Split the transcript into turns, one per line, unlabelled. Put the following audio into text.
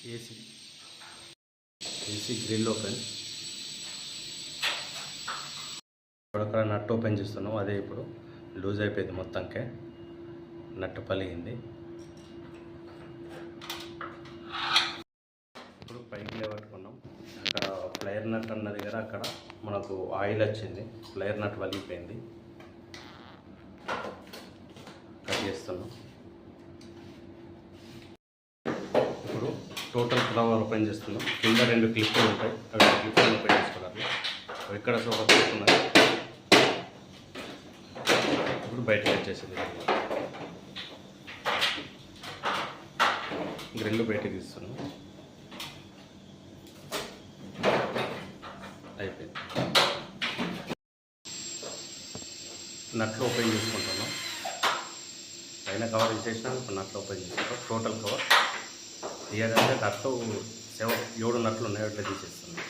AC grill open. అక్కడ నట్ open చేస్తున్నాం, అదే ఇప్పుడు లూజ్ అయిపోయింది, మొత్తంకే నట్టు పలిగింది. ఇప్పుడు పైకి లేవట్టుకున్నాం. అక్కడ ఫ్లైర్ నట్ అన్న దగ్గర అక్కడ మనకు ఆయిల్ వచ్చింది, ఫ్లైర్ నట్ వలిగిపోయింది. కట్ చేస్తున్నాం. ఇప్పుడు టోటల్ ఫ్లవర్ ఓపెన్ చేస్తున్నాం. కింద 2 క్లిప్పులు ఉంటాయి, అవి క్లిప్పులు ఓపెన్ చేసుకోవాలి. ఇక్కడ సోఫా తీసుకున్నాం. ఇప్పుడు బయటకు వచ్చేసింది గ్రిల్, బయటకు తీస్తున్నాం. అయిపోయింది. నట్లు ఓపెన్ చేసుకుంటున్నాం. పైన కవర్ తీసేసినాం, ఇప్పుడు నట్లు ఓపెన్ చేసుకుంటాం. టోటల్ కవర్ తీయాలంటే నట్లు 7 నట్లు ఉన్నాయి, అట్లా తీసేస్తున్నాం.